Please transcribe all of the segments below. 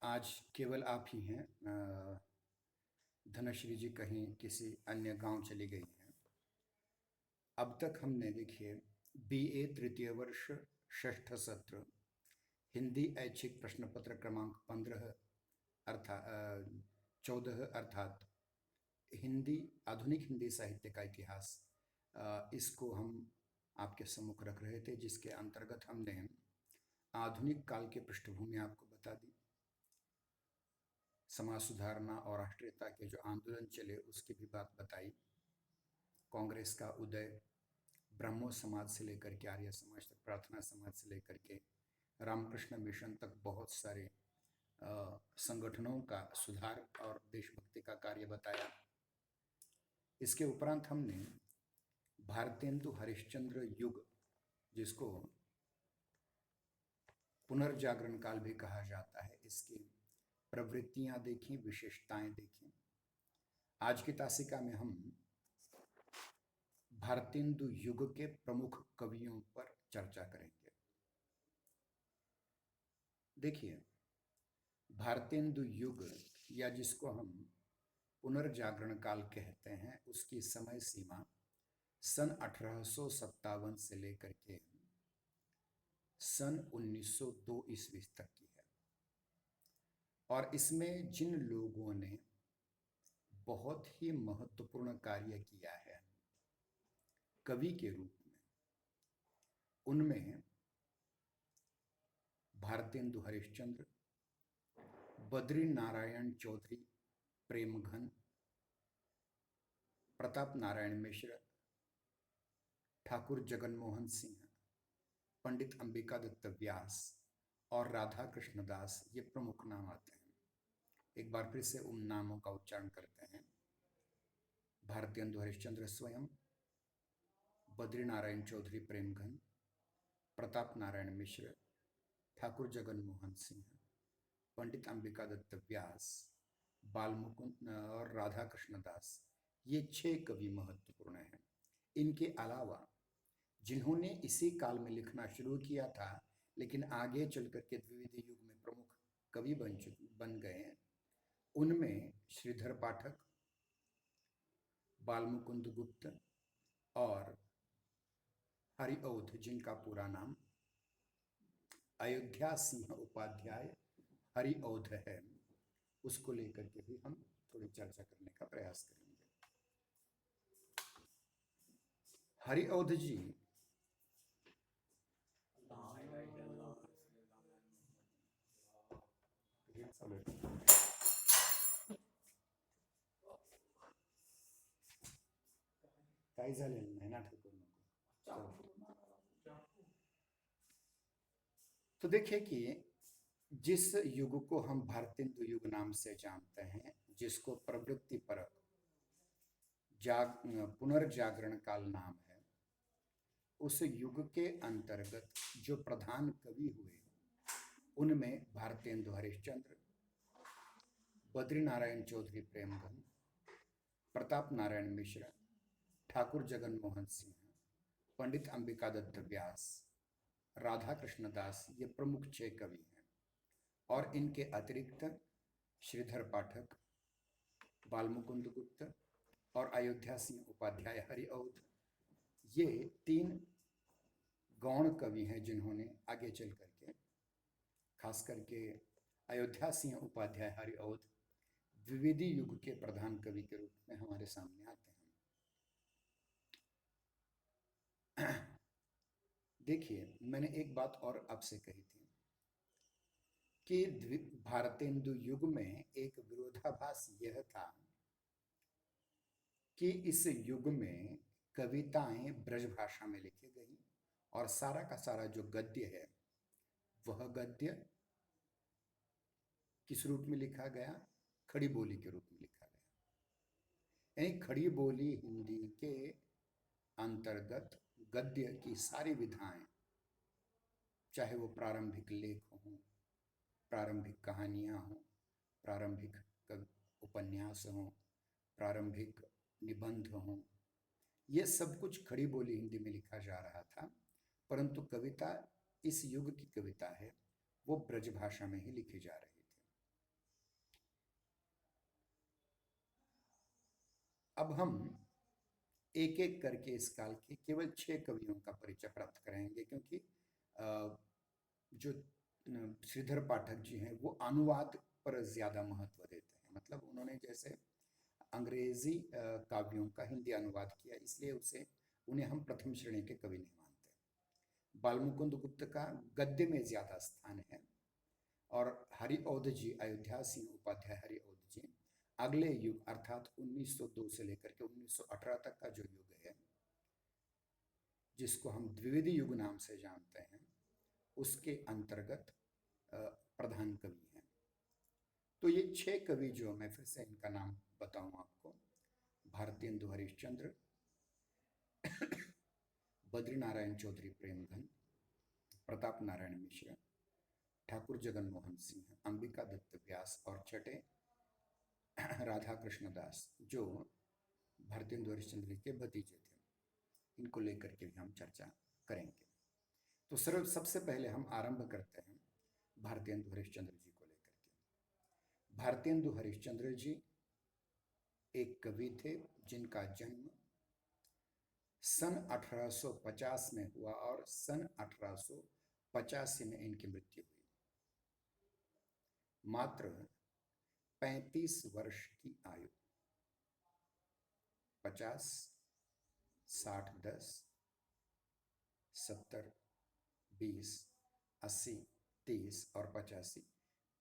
आज केवल आप ही हैं। धनश्री जी कहीं किसी अन्य गांव चली गई हैं। अब तक हमने देखिए बीए तृतीय वर्ष षष्ठ सत्र हिंदी ऐच्छिक प्रश्न पत्र क्रमांक 15 अर्थात 14 अर्थात हिंदी आधुनिक हिंदी साहित्य का इतिहास, इसको हम आपके सम्मुख रख रहे थे, जिसके अंतर्गत हमने आधुनिक काल की पृष्ठभूमि आपको बता दी। समाज सुधारना और राष्ट्रीयता के जो आंदोलन चले उसकी भी बात बताई। कांग्रेस का उदय, ब्रह्मो समाज से लेकर के आर्य समाज तक, प्रार्थना समाज से लेकर के रामकृष्ण मिशन तक बहुत सारे संगठनों का सुधार और देशभक्ति का कार्य बताया। इसके उपरांत हमने भारतेंदु हरिश्चंद्र युग, जिसको पुनर्जागरण काल भी कहा जाता है, इसकी प्रवृत्तियां देखी, विशेषताएं देखी। आज की तासिका में हम भारतेंदु युग के प्रमुख कवियों पर चर्चा करेंगे। देखिए, भारतेंदु युग या जिसको हम पुनर्जागरण काल कहते हैं, उसकी समय सीमा सन 1857 से लेकर के सन 1902 ईस्वी तक की है। और इसमें जिन लोगों ने बहुत ही महत्वपूर्ण कार्य किया है कवि के रूप में, उनमें भारतेंदु हरिश्चंद्र, बद्री नारायण चौधरी प्रेमघन, प्रताप नारायण मिश्र, ठाकुर जगनमोहन सिंह, पंडित अंबिका दत्त व्यास और राधा कृष्ण दास, ये प्रमुख नाम आते हैं। एक बार फिर से उन नामों का उच्चारण करते हैं। भारतेंदु हरिश्चंद्र स्वयं, बद्री नारायण चौधरी प्रेमघन, प्रताप नारायण मिश्र, ठाकुर जगनमोहन सिंह, पंडित अंबिका दत्त व्यास, बालमुकुंद और राधा कृष्ण दास, ये 6 कवि महत्वपूर्ण हैं। इनके अलावा जिन्होंने इसी काल में लिखना शुरू किया था लेकिन आगे चल करके द्विवेदी युग में प्रमुख कवि बन गए हैं, उनमें श्रीधर पाठक, बालमुकुंद गुप्त और हरिऔध, जिनका पूरा नाम अयोध्या सिंह उपाध्याय हरिऔध है, उसको लेकर के भी हम थोड़ी चर्चा करने का प्रयास करेंगे। हरिऔध जी काय झालेलं नाही, नाटक करू नको। तो देखिए कि जिस युग को हम भारतेंदु युग नाम से जानते हैं, जिसको प्रवृत्ति परक पुनर्जागरण काल नाम है, उस युग के अंतर्गत जो प्रधान कवि हुए उनमें भारतेंदु हरिश्चंद्र, बद्री नारायण चौधरी प्रेमघन, प्रताप नारायण मिश्र, ठाकुर जगनमोहन सिंह, पंडित अंबिका दत्त व्यास, राधा कृष्ण दास, ये प्रमुख 6 कवि हैं। और इनके अतिरिक्त श्रीधर पाठक, बालमुकुंद गुप्त और अयोध्या सिंह उपाध्याय हरिऔध, ये 3 गौण कवि हैं जिन्होंने आगे चल करके, खास करके अयोध्या सिंह उपाध्याय हरिऔध, द्विवेदी युग के प्रधान कवि के रूप में हमारे सामने आते हैं। देखिए, मैंने एक बात और आपसे कही थी कि भारतेंदु युग में एक विरोधाभास यह था कि इस युग में कविताएं ब्रज भाषा में लिखी गई और सारा का सारा जो गद्य है वह गद्य किस रूप में लिखा गया? खड़ी बोली के रूप में लिखा गया। यानी खड़ी बोली हिंदी के अंतर्गत गद्य की सारी विधाएं, चाहे वो प्रारंभिक लेख हों, प्रारंभिक कहानियां हों, प्रारंभिक उपन्यास हों, प्रारंभिक निबंध हों, ये सब कुछ खड़ी बोली हिंदी में लिखा जा रहा था। परंतु कविता, इस युग की कविता है, वो ब्रज भाषा में ही लिखी जा रही थी। अब हम एक एक करके इस काल के केवल 6 कवियों का परिचय प्राप्त कराएंगे, क्योंकि जो श्रीधर पाठक जी हैं वो अनुवाद पर ज़्यादा महत्व देते हैं। मतलब उन्होंने जैसे अंग्रेजी काव्यों का हिंदी अनुवाद किया, इसलिए उन्हें हम प्रथम श्रेणी के कवि नहीं मानते। बालमुकुंद गुप्त का गद्य में ज़्यादा स्थान है, और हरिऔध जी, अयोध्या सिंह उपाध्याय हरिऔध जी, अगले युग अर्थात 1902 से लेकर के 1918 तक का जो युग है, जिसको हम द्विवेदी युग नाम से जानते हैं, उसके अंतर्गत प्रधान कवि हैं। तो ये 6 कवि जो मैं फिर से इनका नाम बताऊं आपको: भारतेंदु हरिश्चंद्र, बद्रीनारायण चौधरी प्रेमघन, प्रताप नारायण मिश्र, ठाकुर जगन मोहन सिंह, अंबिका दत्त व्यास और छठे राधा कृष्ण दास, जो भारतेंदु हरिश्चंद्र के भतीजे थे। इनको लेकर के भी हम चर्चा करेंगे। तो सबसे पहले हम आरंभ करते हैं भारतेंदु हरिश्चंद्र जी को लेकर के। भारतेंदु हरिश्चंद्र जी एक कवि थे जिनका जन्म सन 1850 में हुआ और सन 1885 में इनकी मृत्यु हुई। मात्र 35 वर्ष की आयु, 50, 60, 10, 70, 20, 80, 30 और 85,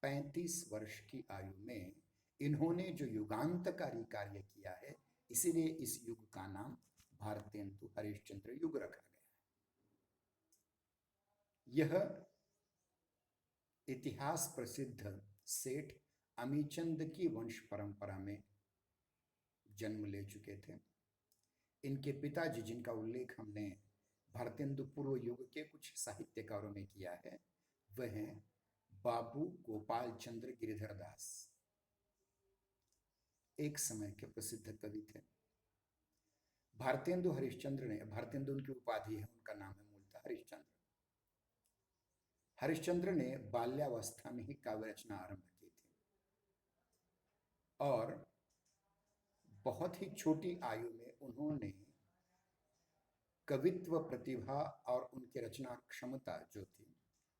35 वर्ष की आयु में इन्होंने जो युगांतकारी कार्य किया है, इसीलिए इस युग का नाम भारतेंदु हरिश्चंद्र युग रखा गया है। यह इतिहास प्रसिद्ध सेठ अमीचंद की वंश परंपरा में जन्म ले चुके थे। इनके पिताजी, जिनका उल्लेख हमने भारतेंदु पूर्व युग के कुछ साहित्यकारों में किया है, वह हैं बाबू गोपाल चंद्र गिरिधर दास, एक समय के प्रसिद्ध कवि थे। भारतेंदु हरिश्चंद्र ने, भारतेंदु उनकी उपाधि है, उनका नाम है मूलतः हरिश्चंद्र। हरिश्चंद्र ने बाल्यावस्था में ही काव्य रचना आरंभ की थी, और बहुत ही छोटी आयु में उन्होंने कवित्व प्रतिभा और उनकी रचना क्षमता जो थी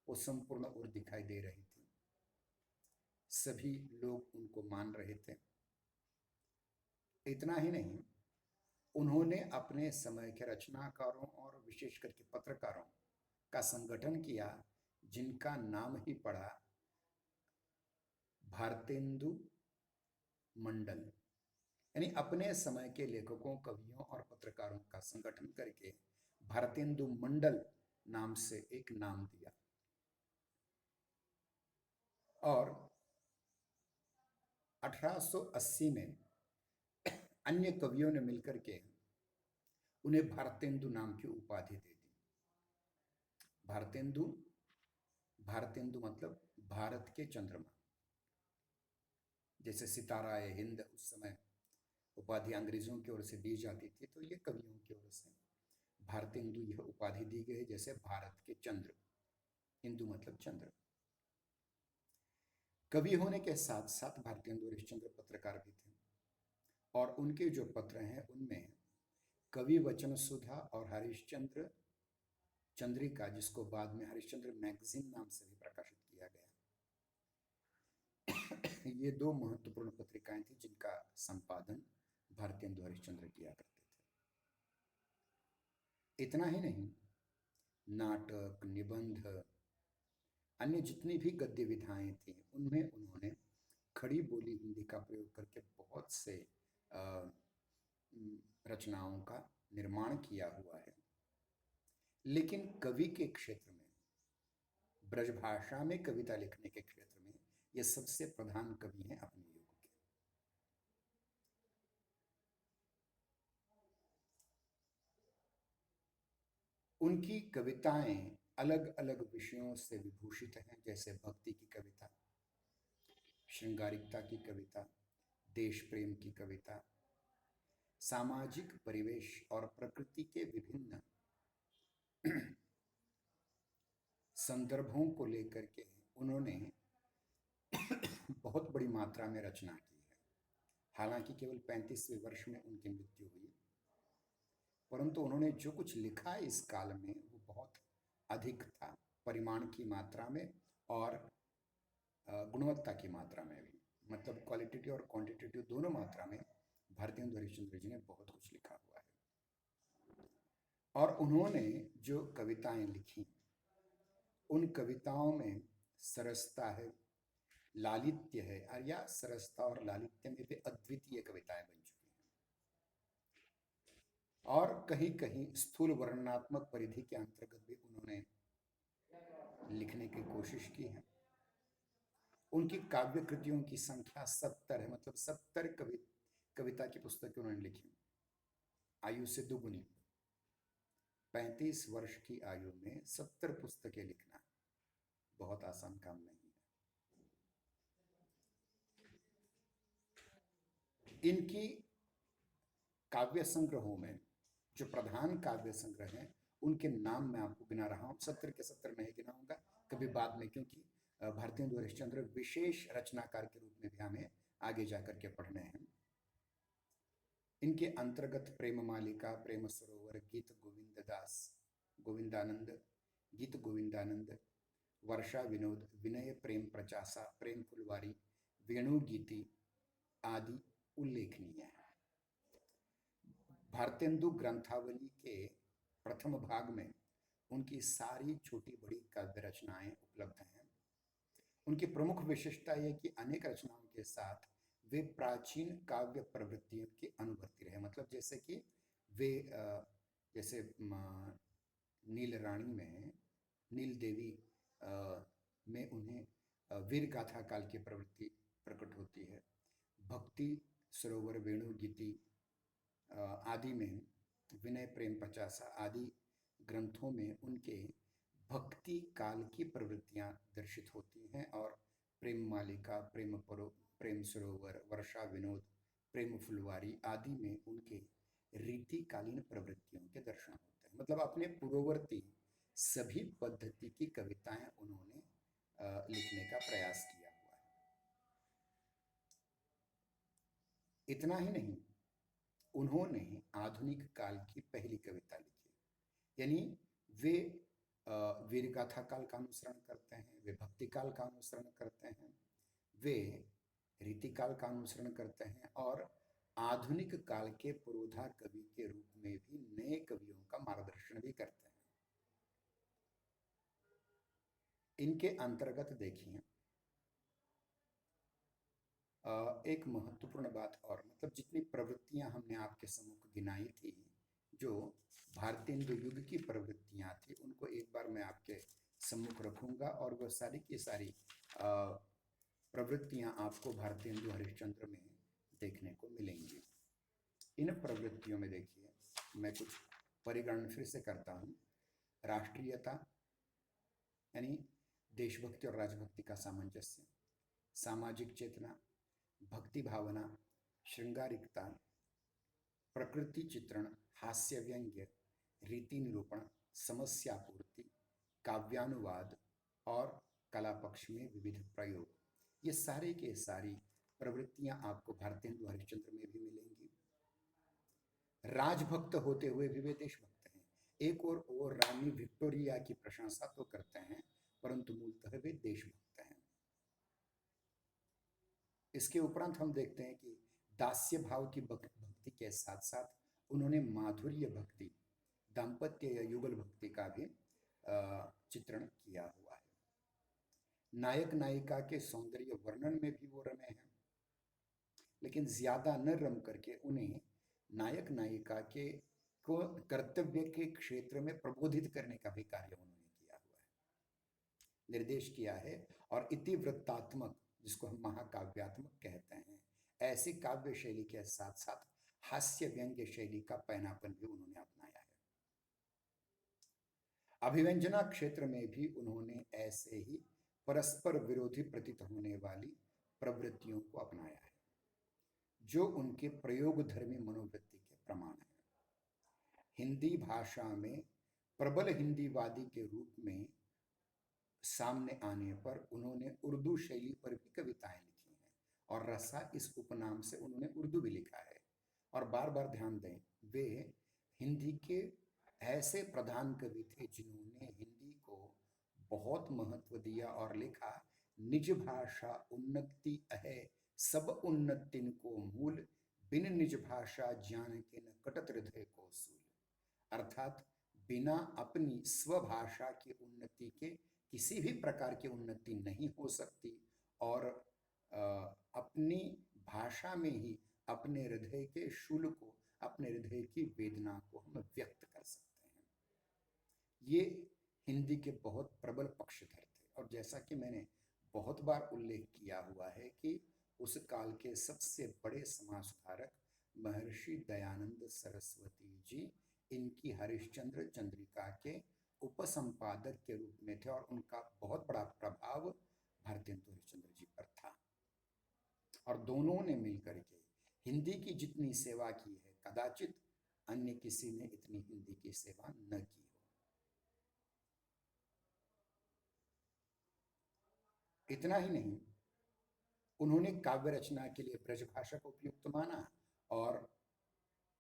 वो संपूर्ण और दिखाई दे रही थी। सभी लोग उनको मान रहे थे। इतना ही नहीं, उन्होंने अपने समय के रचनाकारों और विशेष करके पत्रकारों का संगठन किया, जिनका नाम ही पड़ा भारतेंदु मंडल। यानी अपने समय के लेखकों, कवियों और पत्रकारों का संगठन करके भारतेंदु मंडल नाम से एक नाम दिया। और 1880 में अन्य कवियों ने मिलकर के उन्हें भारतेंदु नाम की उपाधि दे दी। भारतेंदु, भारतेंदु मतलब भारत के चंद्रमा। जैसे सितारा ए हिंद उस समय उपाधि अंग्रेजों की ओर से दी जाती थी, तो ये कवियों की ओर से भारतेंदु यह उपाधि दी गई, जैसे भारत के चंद्र, हिंदू मतलब चंद्र। कवि होने के साथ साथ भारतेंदु हरिश्चंद्र पत्रकार भी थे, और उनके जो पत्र हैं उनमें कवि वचन सुधा और हरिश्चंद्र चंद्रिका, जिसको बाद में हरिश्चंद्र मैगजीन नाम से भी प्रकाशित किया गया, ये दो महत्वपूर्ण पत्रिकाएं थी जिनका संपादन भारतेंदु हरिश्चंद्र किया करते थे। इतना ही नहीं, नाटक, निबंध, अन्य जितनी भी गद्य विधाएं थी, उनमें उन्होंने खड़ी बोली हिंदी का प्रयोग करके बहुत से रचनाओं का निर्माण किया हुआ है। लेकिन कवि के क्षेत्र में, ब्रजभाषा में कविता लिखने के क्षेत्र में, ये सबसे प्रधान कवि हैं अपने युग के। उनकी कविताएं अलग अलग विषयों से विभूषित हैं, जैसे भक्ति की कविता, श्रृंगारिकता की कविता, देश प्रेम की कविता, सामाजिक परिवेश और प्रकृति के विभिन्न संदर्भों को लेकर के उन्होंने बहुत बड़ी मात्रा में रचना की है। हालांकि केवल 35वें वर्ष में उनकी मृत्यु हुई, परंतु उन्होंने जो कुछ लिखा इस काल में वो बहुत अधिक था, परिमाण की मात्रा में और गुणवत्ता की मात्रा में भी, मतलब क्वालिटेटिव और क्वांटिटेटिव दोनों मात्रा में भारतेंदु हरिश्चंद्र जी ने बहुत कुछ लिखा हुआ है। और उन्होंने जो कविताएं लिखी, उन कविताओं में सरसता है, लालित्य है, या सरसता और लालित्य में भी अद्वितीय कविताएं बन चुकी हैं, और कहीं कहीं स्थूल वर्णनात्मक परिधि के अंतर्गत भी उन्होंने लिखने की कोशिश की है। उनकी काव्य कृतियों की संख्या 70 है, मतलब 70 कविता की पुस्तकें उन्होंने लिखी, आयु से दुगुनी। 35 वर्ष की आयु में 70 पुस्तकें लिखना बहुत आसान काम नहीं है। इनकी काव्य संग्रहों में जो प्रधान काव्य संग्रह हैं, उनके नाम मैं आपको गिना रहा हूं, 70 के 70 नहीं गिनाऊंगा, कभी बाद में, क्योंकि भारतेंदु हरिश्चंद्र विशेष रचनाकार के रूप में भी हमें आगे जाकर के पढ़ने हैं। इनके अंतर्गत प्रेम मालिका, प्रेम सरोवर, गीत गोविंददास, गोविंदानंद, गीत गोविंदानंद, वर्षा विनोद, विनय प्रेम प्रचासा, प्रेम फुलवारी, वेणु गीति आदि उल्लेखनीय है। भारतेंदु ग्रंथावली के प्रथम भाग में उनकी सारी छोटी बड़ी काव्य रचनाएं उपलब्ध हैं। उनकी प्रमुख विशेषता यह कि अनेक रचनाओं के साथ वे प्राचीन काव्य प्रवृत्तियों के अनुवर्ती रहे, मतलब जैसे कि वे जैसे नील रानी में, नील देवी में उन्हें वीर गाथा काल की प्रवृत्ति प्रकट होती है। भक्ति सरोवर, वेणु गीति आदि में, विनय प्रेम पचासा आदि ग्रंथों में उनके भक्ति काल की प्रवृत्तियां दर्शित होती हैं, और प्रेम मालिका, प्रेम सरोवर, वर्षा विनोद, प्रेम फुलवारी आदि में उनके रीतिकालीन प्रवृत्तियों के दर्शन होते हैं। मतलब अपने पूर्ववर्ती सभी पद्धति की कविताएं उन्होंने लिखने का प्रयास किया हुआ है। इतना ही नहीं, उन्होंने आधुनिक काल की पहली कविता लिखी, यानी वे वीर गाथा काल का अनुसरण करते हैं, वे भक्ति काल का अनुसरण करते हैं, वे रीतिकाल का अनुसरण करते हैं, और आधुनिक काल के पुरोधा कवि के रूप में भी नए कवियों का मार्गदर्शन भी करते हैं। इनके अंतर्गत देखिए एक महत्वपूर्ण बात, और मतलब जितनी प्रवृत्तियां हमने आपके सम्मुख गिनाई थी, जो भारतेंदु युग की प्रवृत्तियां थी, उनको एक बार मैं आपके सम्मुख रखूंगा, और वह सारी की सारी प्रवृत्तियां आपको भारतेंदु हरिश्चंद्र में देखने को मिलेंगी। इन प्रवृत्तियों में देखिए, मैं कुछ परिगणन फिर से करता हूं। राष्ट्रीयता यानी देशभक्ति और राजभक्ति का सामंजस्य, सामाजिक चेतना, भक्ति भावना, श्रृंगारिकता, प्रकृति चित्रण, हास्य व्यंग्य, रीति निरूपण, समस्या पूर्ति, काव्यानुवाद और कला पक्ष में विविध प्रयोग, ये सारे के सारी प्रवृत्तियां आपको भारतेंदु हरिश्चंद्र में भी मिलेंगी। राजभक्त होते हुए भी वे देशभक्त हैं। एक और वो रानी विक्टोरिया की प्रशंसा तो करते हैं, परंतु मूलतः वे देशभक्त हैं। इसके उपरांत हम देखते हैं कि दास्य भाव की भक्ति के साथ साथ उन्होंने माधुर्य भक्ति, दाम्पत्य या युगल भक्ति का भी चित्रण किया हुआ है। नायक नायिका के सौंदर्य वर्णन में भी वो रमे हैं, लेकिन ज्यादा न रम करके उन्हें नायक नायिका के को कर्तव्य के क्षेत्र में प्रबोधित करने का भी कार्य उन्होंने किया हुआ है, निर्देश किया है। और इतिवृत्तात्मक, जिसको हम महाकाव्यात्मक कहते हैं, ऐसी काव्य शैली के साथ साथ हास्य व्यंग्य शैली का पैनापन भी उन्होंने अपनाया है। अभिव्यंजना क्षेत्र में भी उन्होंने ऐसे ही परस्पर विरोधी प्रतीत होने वाली प्रवृत्तियों को अपनाया है, जो उनके प्रयोगधर्मी मनोवृत्ति के प्रमाण है। हिंदी भाषा में प्रबल हिंदीवादी के रूप में सामने आने पर उन्होंने उर्दू शैली पर भी कविताएं लिखी हैं, और रसा इस उपनाम से उन्होंने उर्दू भी लिखा है। और बार बार ध्यान दें, वे हिंदी के ऐसे प्रधान कवि थे जिन्होंने हिंदी को बहुत महत्व दिया और लिखा, निज भाषा उन्नति अहे सब उन्नतिन को मूल, बिन निज भाषा ज्ञान के न कटत हृदय को सूल। अर्थात बिना अपनी स्वभाषा की उन्नति के किसी भी प्रकार की उन्नति नहीं हो सकती, और अपनी भाषा में ही अपने हृदय के शूल को, अपने हृदय की वेदना को हम व्यक्त कर सकते हैं। ये हिंदी के बहुत प्रबल पक्षधर थे। और जैसा कि मैंने बहुत बार उल्लेख किया हुआ है कि उस काल के सबसे बड़े समाज सुधारक महर्षि दयानंद सरस्वती जी इनकी हरिश्चंद्र चंद्रिका के उपसंपादक के रूप में थे, और उनका बहुत बड़ा प्रभाव भारतेंदु हरिश्चंद्र जी पर था। और दोनों ने मिलकर के हिंदी की जितनी सेवा की है, कदाचित अन्य किसी ने इतनी हिंदी की सेवा न की हो। इतना ही नहीं, उन्होंने काव्य रचना के लिए ब्रजभाषा को उपयुक्त माना, और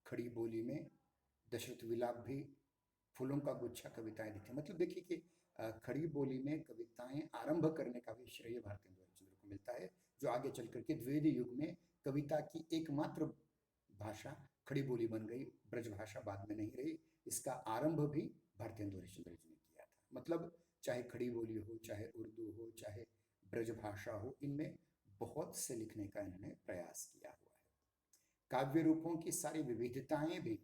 खड़ी बोली में दशरथ विलाप भी, फूलों का गुच्छा कविताएं लिखी। मतलब देखिए कि खड़ी बोली में कविताएं आरंभ करने का भी श्रेय भारतेंदु हरिश्चंद्र को मिलता है, जो आगे चल करके द्विवेदी युग में कविता की एकमात्र भाषा खड़ी बोली बन गई, ब्रजभाषा बाद में नहीं रही। इसका आरंभ भी भारतेंदु हरिश्चंद्र जी ने किया था। मतलब चाहे खड़ी बोली हो, चाहे उर्दू हो, चाहे ब्रजभाषा हो, इनमें बहुत से लिखने का इन्होंने प्रयास किया हुआ है। काव्य रूपों की सारी विविधताएं भी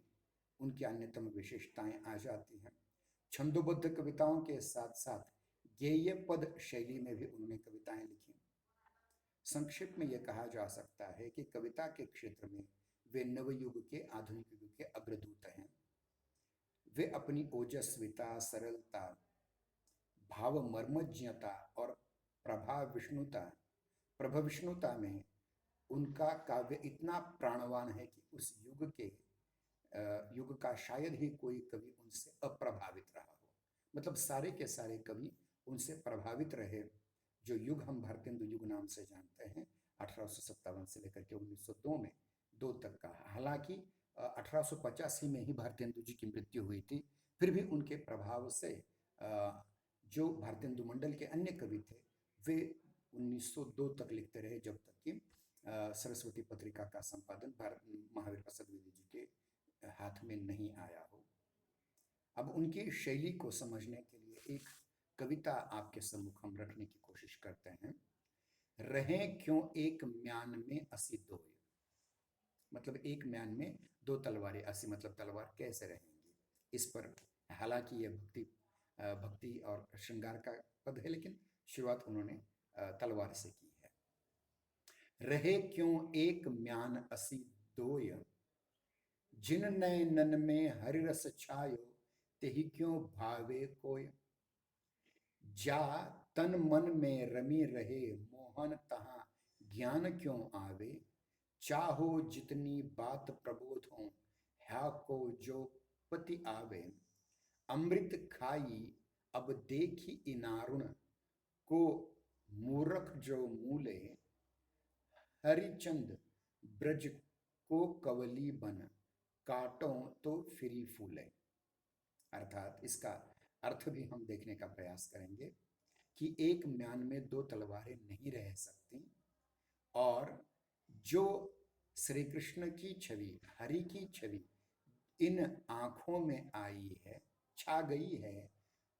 उनकी अन्यतम विशेषताएं आ जाती हैं। छंदोबद्ध कविताओं के साथ साथ गेय पद शैली में भी उन्होंने कविताएं लिखी। संक्षिप्त में यह कहा जा सकता है कि कविता के क्षेत्र में वे नवयुग के, आधुनिक युग के अग्रदूत हैं। वे अपनी ओजस्विता, सरलता, भाव मर्मज्ञता और प्रभविष्णुता में उनका काव्य इतना प्राणवान है कि उस युग का शायद ही कोई कवि उनसे अप्रभावित रहा हो। मतलब सारे के सारे कवि उनसे प्रभावित रहे। जो युग हम भारतेंदु युग नाम से जानते हैं, 1857 से लेकर के 1902 में, 2 तक का। हालांकि 1885 में ही भारतेंदु जी की मृत्यु हुई थी, फिर भी उनके प्रभाव से जो भारतेंदु मंडल के अन्य कवि थे, वे 1902 तक लिखते रहे, जब तक कि सरस्वती पत्रिका का संपादन महावीर प्रसाद द्विवेदी जी के हाथ में नहीं आया हो। अब उनकी शैली को समझने के लिए एक कविता आपके सम्मुख हम रखने की कोशिश करते हैं। रहें क्यों एक म्यान में असी दोय। मतलब एक म्यान में 2 तलवारें, असी मतलब तलवार, कैसे रहेंगी इस पर। हालांकि यह भक्ति और श्रृंगार का पद है, लेकिन शुरुआत उन्होंने तलवार से की है। रहे क्यों एक म्यान असी दोय, जिन नयनन में हरिरस छायो, तेहि क्यों भावे कोय। जा तन मन में रमी रहे मोहन, तहां ज्ञान क्यों आवे। चाहो जितनी बात प्रबोध हो, ह्या को जो पति आवे। अमृत खाई अब देखी इनारुण, को मूर्ख जो मूले। हरिचंद ब्रज को कवली बन, काटो तो फिरी फूले। अर्थात इसका अर्थ भी हम देखने का प्रयास करेंगे कि एक म्यान में 2 तलवारें नहीं रह सकती, और जो श्री कृष्ण की छवि, हरि की छवि इन आंखों में आई है, छा गई है,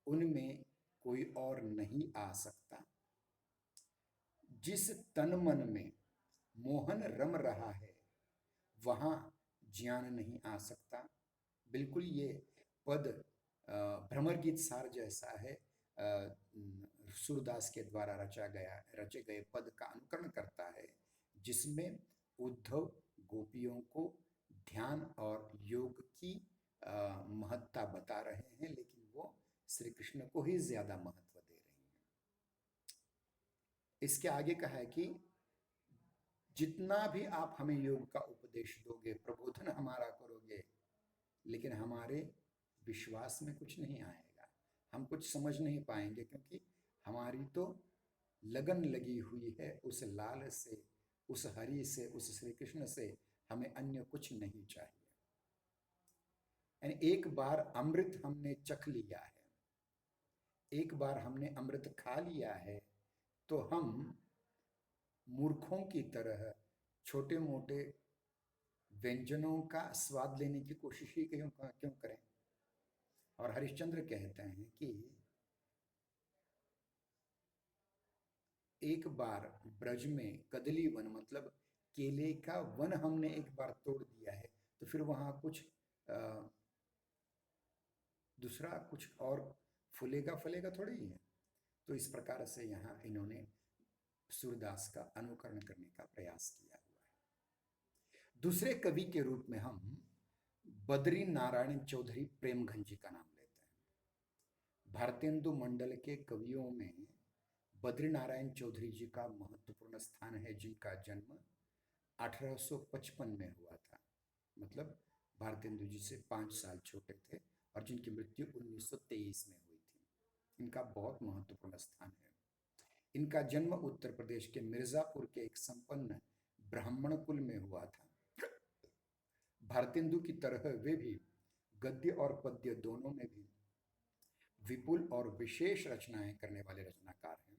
उनमें कोई और नहीं आ सकता। जिस तन मन में मोहन रम रहा है, वहां ज्ञान नहीं आ सकता। बिल्कुल ये पद भ्रमर गीत सार जैसा है। सूरदास के द्वारा रचे गए पद का अनुकरण करता है, जिसमें उद्धव गोपियों को ध्यान और योग की महत्ता बता रहे हैं, लेकिन वो श्री कृष्ण को ही ज्यादा महत्व दे रहे हैं। इसके आगे का है कि जितना भी आप हमें योग का उपदेश दोगे, प्रबोधन हमारा करोगे, लेकिन हमारे विश्वास में कुछ नहीं आएगा, हम कुछ समझ नहीं पाएंगे, क्योंकि हमारी तो लगन लगी हुई है उस लाल से, उस हरि से, उस श्री कृष्ण से हमें अन्य कुछ नहीं चाहिए। यानी एक बार अमृत हमने चख लिया है, एक बार हमने अमृत खा लिया है, तो हम मूर्खों की तरह छोटे मोटे व्यंजनों का स्वाद लेने की कोशिश ही क्यों करें। और हरिश्चंद्र कहते हैं कि एक बार ब्रज में कदली वन मतलब केले का वन हमने एक बार तोड़ दिया है, तो फिर वहां कुछ दूसरा कुछ और फूलेगा फलेगा थोड़ी ही है। तो इस प्रकार से यहाँ इन्होंने सूरदास का अनुकरण करने का प्रयास किया हुआ है। दूसरे कवि के रूप में हम बद्री नारायण चौधरी प्रेमघन जी का नाम लेते हैं। भारतेंदु मंडल के कवियों में बद्री नारायण चौधरी जी का महत्वपूर्ण स्थान है, जिनका जन्म 1855 में हुआ था, मतलब भारतेंदु जी से 5 साल छोटे थे, और जिनकी मृत्यु 1923 में हुई थी। इनका बहुत महत्वपूर्ण स्थान है। इनका जन्म उत्तर प्रदेश के मिर्जापुर के एक संपन्न ब्राह्मण कुल में हुआ था। भारतेंदु की तरह वे भी गद्य और पद्य दोनों में भी विपुल और विशेष रचनाएं करने वाले रचनाकार हैं।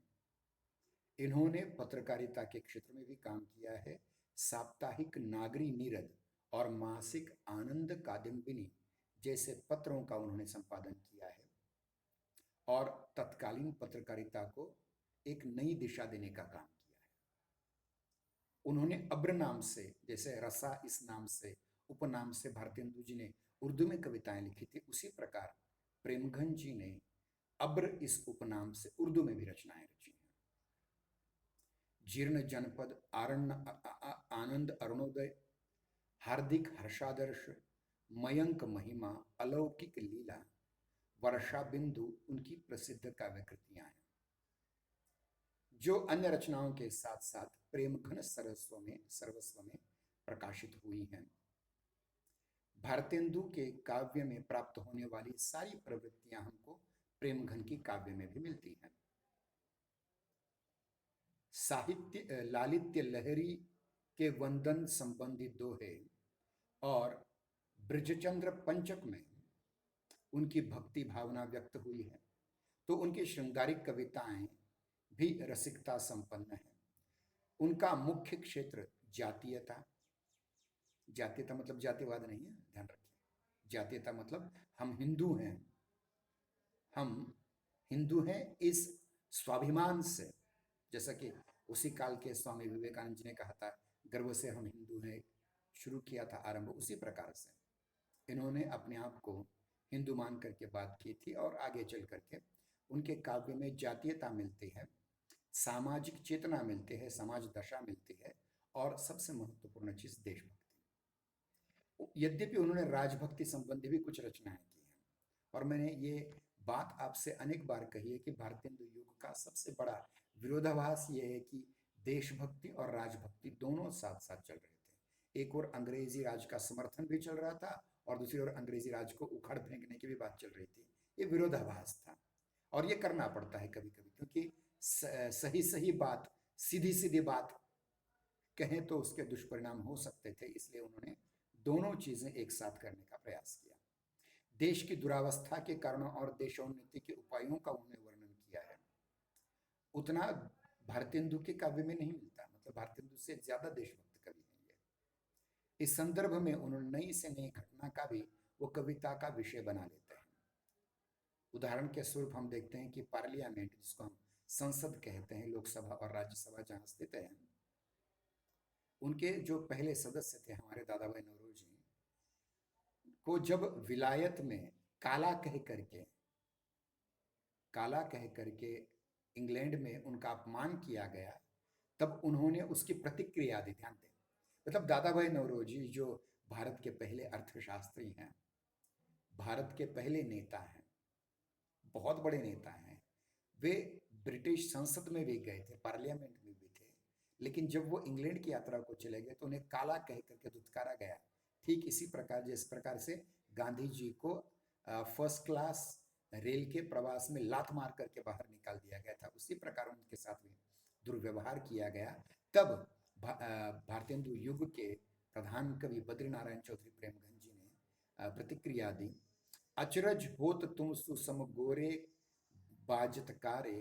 इन्होंने पत्रकारिता के क्षेत्र में भी काम किया है। साप्ताहिक नागरी नीरद और मासिक आनंद कादम्बिनी जैसे पत्रों का उन्होंने संपादन किया है और तत्कालीन पत्रकारिता को एक नई दिशा देने का काम किया है। उन्होंने अब्र नाम से, जैसे रसा इस नाम से, उपनाम से भारतेंदु जी ने उर्दू में कविताएं लिखी थी, उसी प्रकार प्रेमघन जी ने अब्र इस उपनाम से उर्दू में भी रचनाएं रची हैं। जीर्ण जनपद, आनंद अरुणोदय, हार्दिक हर्षादर्श, मयंक महिमा, अलौकिक लीला, वर्षा बिंदु उनकी प्रसिद्ध काव्यकृतियां हैं, जो अन्य रचनाओं के साथ साथ प्रेमघन सर्वस्व में प्रकाशित हुई हैं। भारतेंदु के काव्य में प्राप्त होने वाली सारी प्रवृत्तियां हमको प्रेमघन की काव्य में भी मिलती हैं। साहित्य लालित्य लहरी के वंदन संबंधी दोहे और ब्रजचंद्र पंचक में उनकी भक्ति भावना व्यक्त हुई है, तो उनकी श्रृंगारिक कविताएं भी रसिकता संपन्न है। उनका मुख्य क्षेत्र जातीयता, जातीयता मतलब जातिवाद नहीं है, ध्यान रखिए, जातीयता मतलब हम हिंदू हैं, हम हिंदू हैं इस स्वाभिमान से, जैसा कि उसी काल के स्वामी विवेकानंद जी ने कहा था, गर्व से हम हिंदू हैं, शुरू किया था आरंभ, उसी प्रकार से इन्होंने अपने आप को हिंदू मान करके बात की थी। और आगे चल करके उनके काव्य में जातीयता मिलती है, सामाजिक चेतना मिलती है, समाज दशा मिलती है, और सबसे महत्वपूर्ण चीज देशभक्ति। यद्यपि उन्होंने राजभक्ति संबंधी भी कुछ रचनाएं की हैं, और मैंने ये बात आपसे अनेक बार कही है कि भारतेंदु युग का सबसे बड़ा विरोधाभास ये है कि देशभक्ति और राजभक्ति दोनों साथ साथ चल रहे थे। एक और अंग्रेजी राज का समर्थन भी चल रहा था, और दूसरी ओर अंग्रेजी राज को उखाड़ फेंकने की भी बात चल रही थी। ये विरोधाभास था, और ये करना पड़ता है कभी कभी, क्योंकि सही सही बात, सीधी सीधी बात कहें तो उसके दुष्परिणाम हो सकते थे, इसलिए उन्होंने दोनों चीजें एक साथ करने का प्रयास किया। देश की दुरावस्था के कारणों और देशोन्नति के उपायों का उन्होंने वर्णन किया है। उतना भारतेंदु के काव्य में नहीं मिलता, मतलब भारतेंदु से ज्यादा देशभक्त कवि हैं ये। इस संदर्भ में उन्होंने नई से नई घटना का भी वो कविता का विषय बना लेते हैं। उदाहरण के स्वरूप हम देखते हैं कि पार्लियामेंट, जिसको हम संसद कहते हैं, लोकसभा और राज्यसभा जहां स्थित है, उनके जो पहले सदस्य थे हमारे दादा भाई नौरोजी को जब विलायत में काला कह करके इंग्लैंड में उनका अपमान किया गया, तब उन्होंने उसकी प्रतिक्रिया दी। ध्यान दें, मतलब दादा भाई नौरोजी जो भारत के पहले अर्थशास्त्री हैं, भारत के पहले नेता हैं, बहुत बड़े नेता हैं, वे ब्रिटिश संसद में भी गए थे, पार्लियामेंट में भी थे, लेकिन जब वो इंग्लैंड की यात्रा को चले गए तो उन्हें काला कह करके दुत्कारा गया। ठीक इसी प्रकार जिस प्रकार से गांधी जी को फर्स्ट क्लास रेल के प्रवास में लात मार करके बाहर निकाल दिया गया था, उसी प्रकार उनके साथ भी दुर्व्यवहार किया गया। तब भारतेंदु युग के प्रधान कवि बद्रीनारायण चौधरी प्रेमघन जी ने प्रतिक्रिया दी। अचरज होत तुम सुसम गोरे बाजत कारे,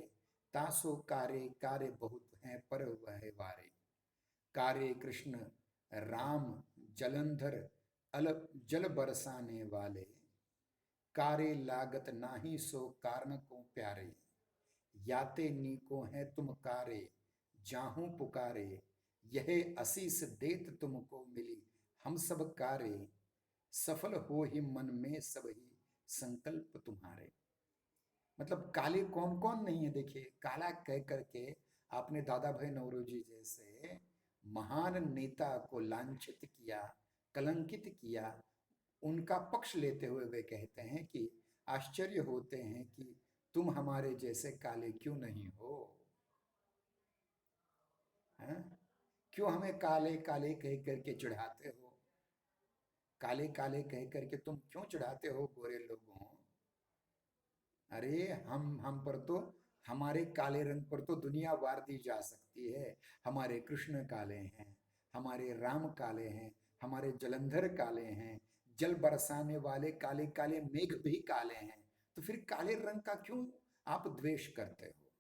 तासो कारे कारे बहुत हैं पर वह वारे। कारे कृष्ण राम जलंधर अल जल बरसाने वाले, कारे लागत नाही सो कारण को प्यारे। याते नीको हैं तुम कारे, जाहू पुकारे, यह असीस देत तुमको मिली हम सब कारे। सफल हो ही मन में सब ही संकल्प तुम्हारे। मतलब काले कौन कौन नहीं है, देखिए काला कह करके आपने दादा भाई नौरोजी जैसे महान नेता को लांछित किया, कलंकित किया। उनका पक्ष लेते हुए वे कहते हैं कि आश्चर्य होते हैं कि तुम हमारे जैसे काले क्यों नहीं हो, हैं? क्यों हमें काले काले कह करके चिढ़ाते हो, काले काले कह करके तुम क्यों चिढ़ाते हो गोरे लोगों। अरे हम पर तो, हमारे काले रंग पर तो दुनिया वार दी जा सकती है। हमारे कृष्ण काले हैं, हमारे राम काले हैं, हमारे जलंधर काले हैं, जल बरसाने वाले काले काले मेघ भी काले हैं। तो फिर काले रंग का क्यों आप द्वेष करते हो।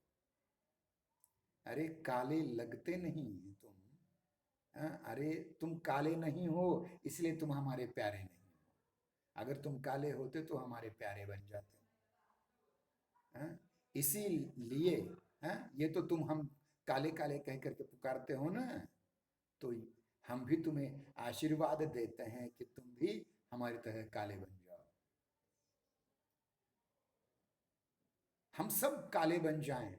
अरे काले लगते नहीं हैं तुम, अरे तुम काले नहीं हो इसलिए तुम हमारे प्यारे नहीं हो। अगर तुम काले होते तो हमारे प्यारे बन जाते। इसीलिए ये तो तुम हम काले काले कह करके पुकारते हो ना, तो हम भी तुम्हें आशीर्वाद देते हैं कि तुम भी हमारी तरह काले बन जाओ, हम सब काले बन जाएं।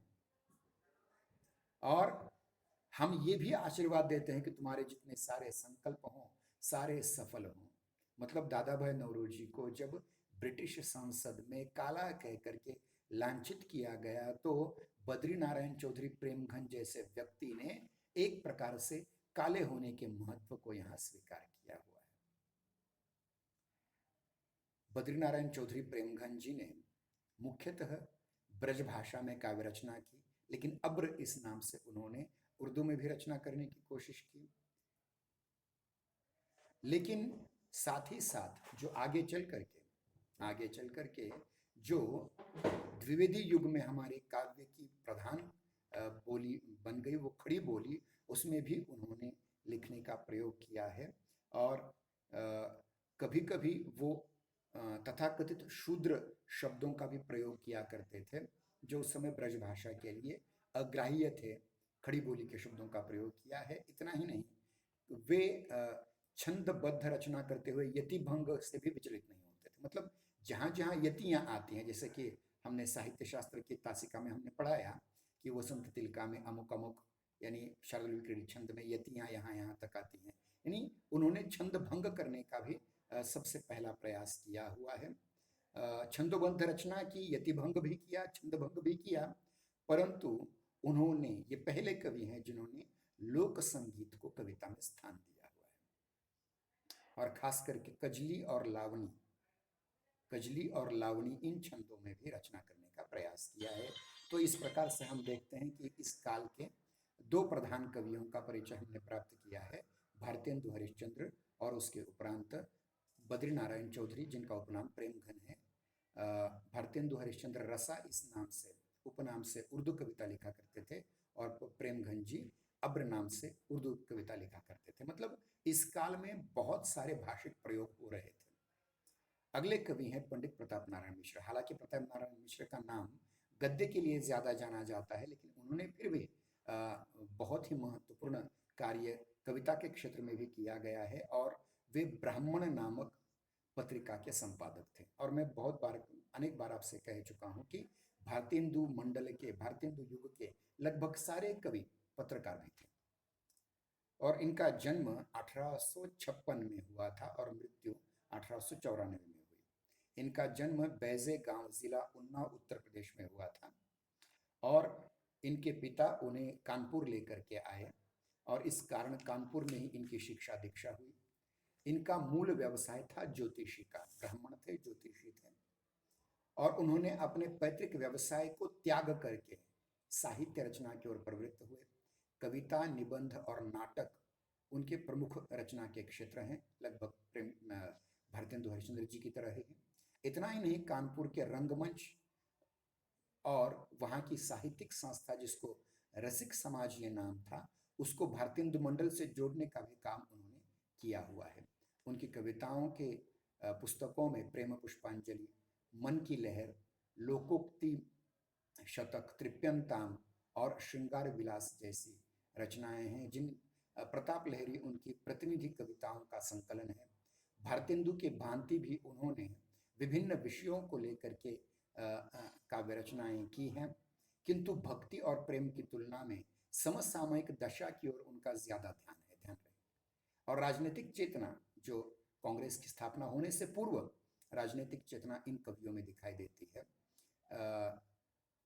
और हम ये भी आशीर्वाद देते हैं कि तुम्हारे जितने सारे संकल्प हों सारे सफल हों। मतलब दादा भाई नौरोजी को जब ब्रिटिश संसद में काला कह करके लांछित किया गया तो बद्रीनारायण चौधरी प्रेमघन जैसे व्यक्ति ने एक प्रकार से काले होने के महत्व को यहाँ स्वीकार किया हुआ है। बद्रीनारायण चौधरी प्रेमघन जी ने मुख्यतः ब्रज भाषा में काव्य रचना की, लेकिन अब्र इस नाम से उन्होंने उर्दू में भी रचना करने की कोशिश की। लेकिन साथ ही साथ जो आगे चल करके जो द्विवेदी युग में हमारे काव्य की प्रधान बोली बन गई, वो खड़ी बोली, उसमें भी उन्होंने लिखने का प्रयोग किया है। और कभी कभी वो तथाकथित शूद्र शब्दों का भी प्रयोग किया करते थे जो उस समय ब्रज भाषा के लिए अग्राह्य थे। खड़ी बोली के शब्दों का प्रयोग किया है। इतना ही नहीं, वे छंदबद्ध रचना करते हुए यति भंग से भी विचलित नहीं होते थे। मतलब जहाँ जहाँ यतियाँ आती हैं, जैसे कि हमने साहित्य शास्त्र की तासिका में हमने पढ़ाया कि वसंत तिलका में अमुक अमुक यानी शार्दूल छंद में यतियाँ यहाँ यहाँ तक आती हैं, यानी उन्होंने छंद भंग करने का भी सबसे पहला प्रयास किया हुआ है। छंदोबद्ध रचना की, यति भंग भी किया, छंद भंग भी किया, परंतु उन्होंने, ये पहले कवि हैं जिन्होंने लोक संगीत को कविता में स्थान दिया हुआ है। और खास करके कजली और लावनी इन छंदों में भी रचना करने का प्रयास किया है। तो इस प्रकार से हम देखते हैं कि इस काल के दो प्रधान कवियों का परिचय हमने प्राप्त किया है, भारतेंदु हरिश्चंद्र और उसके उपरांत बद्रीनारायण चौधरी जिनका उपनाम प्रेमघन है। भारतेंदु हरिश्चंद्र रसा इस नाम से, उपनाम से उर्दू कविता लिखा करते थे और प्रेमघन जी अब्र नाम से उर्दू कविता लिखा करते थे। मतलब इस काल में बहुत सारे भाषिक प्रयोग हो रहे थे। अगले कवि हैं पंडित प्रताप नारायण मिश्र। हालांकि प्रताप नारायण मिश्र का नाम गद्य के लिए ज्यादा जाना जाता है, लेकिन उन्होंने फिर भी बहुत ही महत्वपूर्ण कार्य कविता के क्षेत्र में भी किया गया है। और वे ब्राह्मण नामक पत्रिका के संपादक थे। और मैं अनेक बार आपसे कह चुका हूं कि भारतेंदु युग के लगभग सारे कवि पत्रकार भी थे। और इनका जन्म 1856 में हुआ था और मृत्यु 1894 में हुई। इनका जन्म बैजे गांव, जिला उन्नाव, उत्तर प्रदेश में हुआ था। और इनके पिता उन्हें कानपुर लेकर के आए और इस कारण कानपुर में ही इनकी शिक्षा दीक्षा हुई। इनका मूल व्यवसाय था ज्योतिषी का, ब्राह्मण थे, ज्योतिषी थे। और उन्होंने अपने पैतृक व्यवसाय को त्याग करके साहित्य रचना की ओर प्रवृत्त हुए। कविता, निबंध और नाटक उनके प्रमुख रचना के क्षेत्र हैं, लगभग भारतेंदु हरिश्चंद्र जी की तरह ही। इतना ही नहीं, कानपुर के रंगमंच और वहाँ की साहित्यिक संस्था, जिसको रसिक समाज ये नाम था, उसको भारतेंदु मंडल से जोड़ने का भी काम उन्होंने किया हुआ है। उनकी कविताओं के पुस्तकों में प्रेम पुष्पांजलि, मन की लहर, लोकोक्ति शतक, तृप्यंताम और श्रृंगार विलास जैसी रचनाएं हैं, जिन प्रताप लहरी उनकी प्रतिनिधि कविताओं का संकलन है। भारतेंदु के भांति भी उन्होंने विभिन्न विषयों को लेकर के काव्य रचनाएं की हैं, किंतु भक्ति और प्रेम की तुलना में समसामयिक दशा की ओर उनका ज्यादा ध्यान रहे। और राजनीतिक चेतना, जो कांग्रेस की स्थापना होने से पूर्व राजनीतिक चेतना इन कवियों में दिखाई देती है।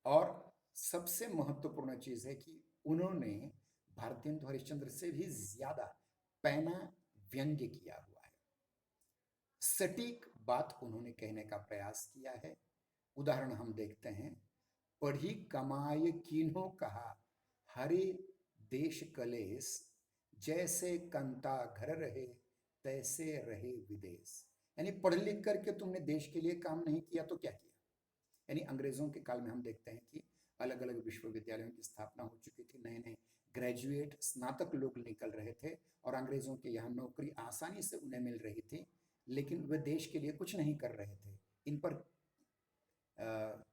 और सबसे महत्वपूर्ण चीज है कि उन्होंने भारतेंदु हरिश्चंद्र से भी ज्यादा पैना व्यंग्य किया हुआ है। सटीक बात उन्होंने कहने का प्रयास किया है। उदाहरण हम देखते हैं, पढ़ी कमाए कीन्हों कहा हरे देश कलेस, जैसे कंता घर रहे तैसे रहे विदेश। यानी पढ़ लिख करके तुमने देश के लिए काम नहीं किया तो क्या किया। यानी अंग्रेजों के काल में हम देखते हैं कि अलग अलग विश्वविद्यालयों की स्थापना हो चुकी थी, नए नए ग्रेजुएट स्नातक लोग निकल रहे थे और अंग्रेजों के यहाँ नौकरी आसानी से उन्हें मिल रही थी, लेकिन वे देश के लिए कुछ नहीं कर रहे थे। इन पर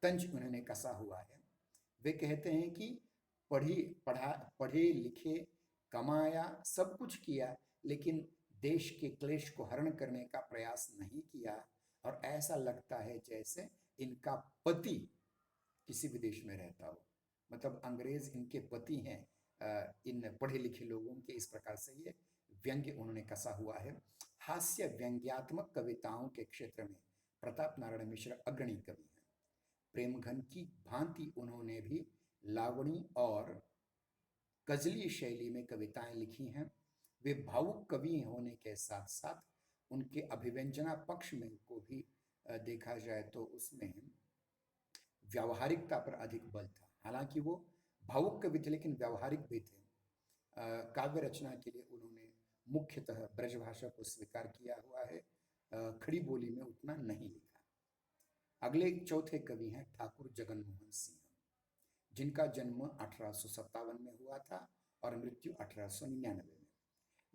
तंज उन्होंने कसा हुआ है। वे कहते हैं कि पढ़े लिखे, कमाया, सब कुछ किया, लेकिन देश के क्लेश को हरण करने का प्रयास नहीं किया, और ऐसा लगता है जैसे इनका पति किसी विदेश में रहता हो। मतलब अंग्रेज इनके पति हैं, इन पढ़े लिखे लोगों के। इस प्रकार से ये व्यंग्य उन्होंने कसा हुआ है। हास्य व्यंग्यात्मक कविताओं के क्षेत्र में प्रताप नारायण मिश्र अग्रणी कवि हैं। प्रेमघन की भांति उन्होंने भी लावणी और गजली शैली में कविताएं लिखी हैं। वे भावुक कवि होने के साथ साथ उनके अभिव्यंजना पक्ष में को भी देखा जाए तो उसमें व्यावहारिकता पर अधिक बल था। हालांकि वो भावुक कवि थे लेकिन व्यावहारिक भी थे। काव्य रचना के लिए उन्होंने मुख्यतः ब्रजभाषा को स्वीकार किया हुआ है, खड़ी बोली में उतना नहीं लिखा। अगले चौथे कवि हैं ठाकुर जगनमोहन सिंह, जिनका जन्म 1857 में हुआ था और मृत्यु 1899 में।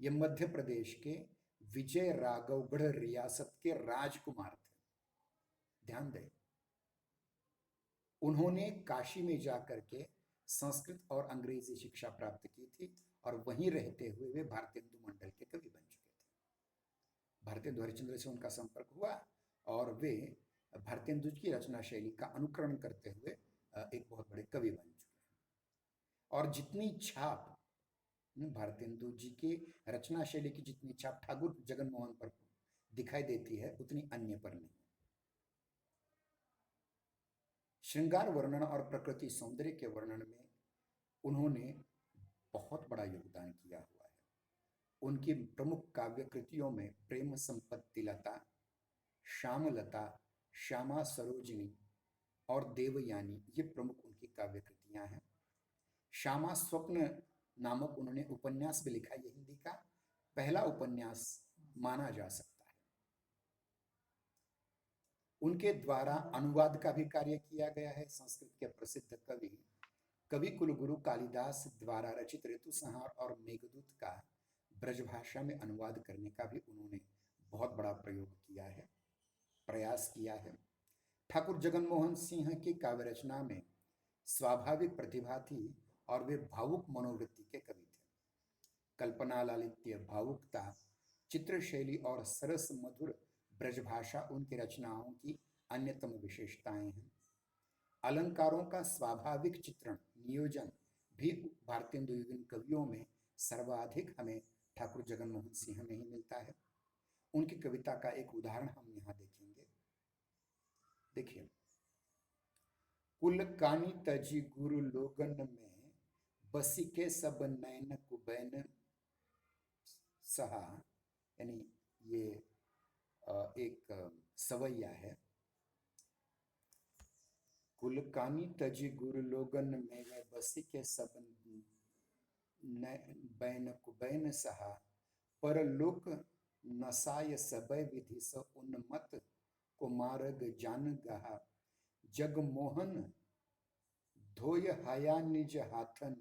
ये मध्य प्रदेश के विजय राघवगढ़ रियासत के राजकुमार थे। ध्यान दें, उन्होंने काशी में जाकर के संस्कृत और अंग्रेजी शिक्षा प्राप्त की थी और वहीं रहते हुए वे भारतेंदु मंडल के कवि बन चुके थे। भारतेंदु हरिश्चंद्र से उनका संपर्क हुआ और वे भारतेंदु की रचना शैली का अनुकरण करते हुए एक बहुत बड़े कवि बन चुके हैं। और जितनी छाप भारतेंदु जी के रचना शैली की जितनी छाप ठाकुर जगनमोहन पर दिखाई देती है, उतनी अन्य पर नहीं। श्रृंगार वर्णन और प्रकृति सौंदर्य के वर्णन में उन्होंने बहुत बड़ा योगदान किया हुआ है। उनकी प्रमुख काव्य कृतियों में प्रेम संपत्ति लता, श्यामलता, श्यामा सरोजिनी और देवयानी ये प्रमुख उनकी काव्य कृतियां हैं। श्यामा स्वप्न नामक उन्होंने उपन्यास भी लिखा, ये हिंदी का पहला उपन्यास माना जा सकता है। उनके द्वारा अनुवाद का भी कार्य किया गया है। संस्कृत के प्रसिद्ध कवि कुलगुरु कालिदास द्वारा रचित ऋतुसंहार और मेघदूत का ब्रजभाषा में अनुवाद करने का भी उन्होंने बहुत बड़ा प्रयास किया है। ठाकुर जगनमोहन सिंह की काव्य रचना में स्वाभाविक प्रतिभा थी और वे भावुक मनोवृत्ति के कवि थे। कल्पना, लालित्य, भावुकता, चित्र शैली और सरस मधुर ब्रजभाषा उनकी रचनाओं की अन्यतम विशेषताएं हैं। अलंकारों का स्वाभाविक चित्रण, नियोजन भी भारतेंदु युगीन कवियों में सर्वाधिक हमें ठाकुर जगनमोहन सिंह में ही मिलता है। उनकी कविता का एक उदाहरण हम यहाँ देखेंगे। देखिए, कुल कानी तजी गुरु लोगन में बसी के सब नैन कुबैन सहा, यानी ये एक सवैया है। कुल कानी तजी गुरु लोगन में बसी के सब बैन कुबैन सहा परलोक नसाय सबय विधि स उन्मत कुमारग जान गहा जग मोहन धोय हया निज हाथन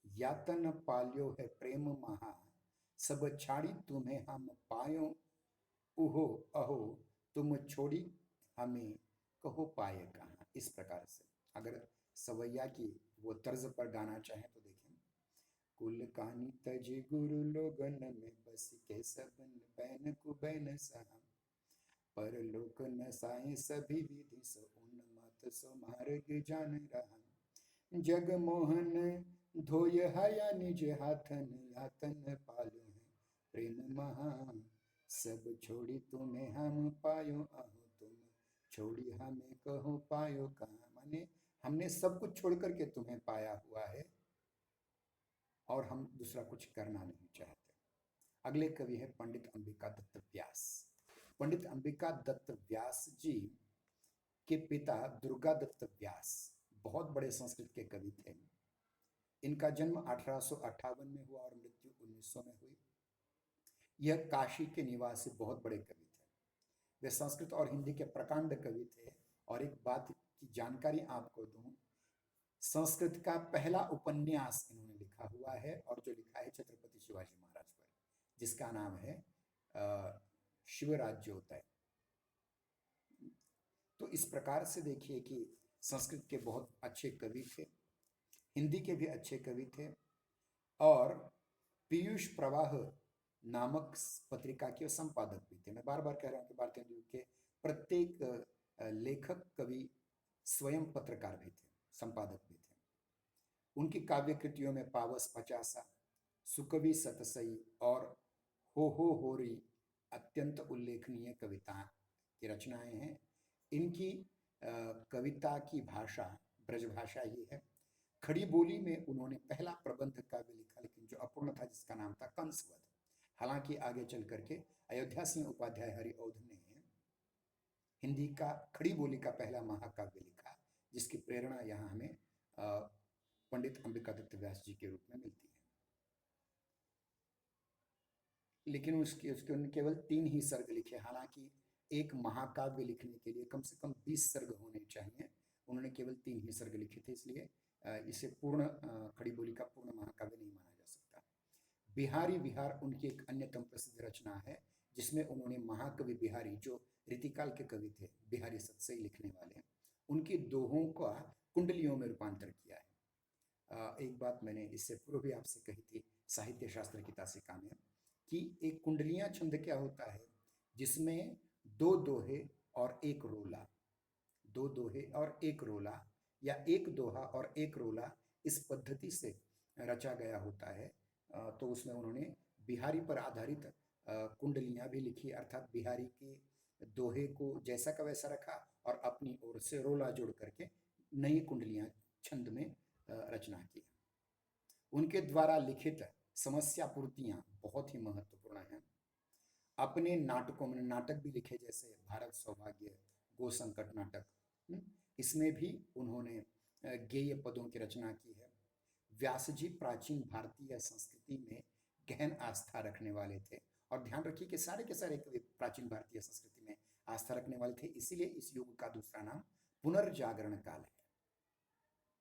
यातन पाल्यो है प्रेम महा सब छाड़ी तुम्हें हम पायो उहो अहो तुम छोड़ी हमें कहो पाए कहाँ। इस प्रकार से अगर सवैया की वो तर्ज पर गाना चाहें तो देखें। कुल कानी तज गुरु लोगन में बस के सबन बैन कुबैन सहा परलोक नसाए सभी विधि सो उन्मत सो मार्ग जान रहा जग मोहन धोय हया निज हाथन यातन पालो है प्रेम महा सब छोड़ी तुम्हें हम पायो अहो तुम छोड़ी हमें कहो पायो कहाँ। माने हमने सब कुछ छोड़ करके तुम्हें पाया हुआ है और हम दूसरा कुछ करना नहीं चाहते। अगले कवि है पंडित अंबिका दत्त व्यास। पंडित अंबिका दत्त व्यास जी के पिता दुर्गा दत्त व्यास बहुत बड़े संस्कृत के कवि थे। इनका जन्म 1858 में हुआ और मृत्यु 1900 में हुई। यह काशी के निवासी बहुत बड़े कवि थे। वे संस्कृत और हिंदी के प्रकांड कवि थे। और एक बात की जानकारी आपको दूं, संस्कृत का पहला उपन्यास इन्होंने लिखा हुआ है और जो लिखा है छत्रपति शिवाजी महाराज पर, जिसका नाम है शिवराज्योदय। तो इस प्रकार से देखिए कि संस्कृत के बहुत अच्छे कवि थे, हिंदी के भी अच्छे कवि थे और पीयूष प्रवाह नामक पत्रिका के संपादक भी थे। मैं बार बार कह रहा हूं कि भारतीय युग के प्रत्येक लेखक कवि स्वयं पत्रकार भी थे, संपादक भी थे। उनकी काव्य कृतियों में पावस पचासा, सुकवि सतसई और हो होरी अत्यंत उल्लेखनीय कविता की रचनाएं हैं। इनकी कविता की भाषा ब्रजभाषा ही है। खड़ी बोली में उन्होंने पहला प्रबंध काव्य लिखा, लेकिन जो अपूर्ण था, जिसका नाम था कंसवध। हालांकि आगे चल करके अयोध्या सिंह उपाध्याय हरिऔध ने हिंदी का खड़ी बोली का पहला महाकाव्य लिखा, जिसकी प्रेरणा यहाँ हमें पंडित अंबिका दत्त व्यास जी के रूप में मिलती है। लेकिन उसके उन्होंने केवल 3 ही सर्ग लिखे। हालांकि एक महाकाव्य लिखने के लिए कम से कम 20 सर्ग होने चाहिए, उन्होंने केवल 3 ही सर्ग लिखे थे, इसलिए इसे पूर्ण खड़ी बोली का पूर्ण महाकाव्य नहीं माना जा सकता। बिहारी विहार उनकी एक अन्यतम प्रसिद्ध रचना है, जिसमें उन्होंने महाकवि बिहारी, जो रीतिकाल के कवि थे, बिहारी सतसई लिखने वाले, उनकी दोहों का कुंडलियों में रूपांतर किया है। एक बात मैंने इससे पूर्व भी आपसे कही थी साहित्य शास्त्र की तासिका में कि एक कुंडलियां छंद क्या होता है, जिसमें 2 दोहे और 1 रोला, 2 दोहे और 1 रोला या 1 दोहा और 1 रोला, इस पद्धति से रचा गया होता है। तो उसमें उन्होंने बिहारी पर आधारित कुंडलियां भी लिखी, अर्थात बिहारी के दोहे को जैसा का वैसा रखा और अपनी ओर से रोला जोड़ करके नई कुंडलियां छंद में रचना की। उनके द्वारा लिखित समस्या पूर्तियां बहुत ही महत्वपूर्ण हैं। अपने नाटकों में नाटक भी लिखे, जैसे भारत सौभाग्य, गो संकट नाटक, इसमें भी उन्होंने गेय पदों की रचना की है। व्यास जी प्राचीन भारतीय संस्कृति में गहन आस्था रखने वाले थे। और ध्यान रखिए कि सारे के सारे कवि प्राचीन भारतीय संस्कृति में आस्था रखने वाले थे, इसीलिए इस युग का दूसरा नाम पुनर्जागरण काल है,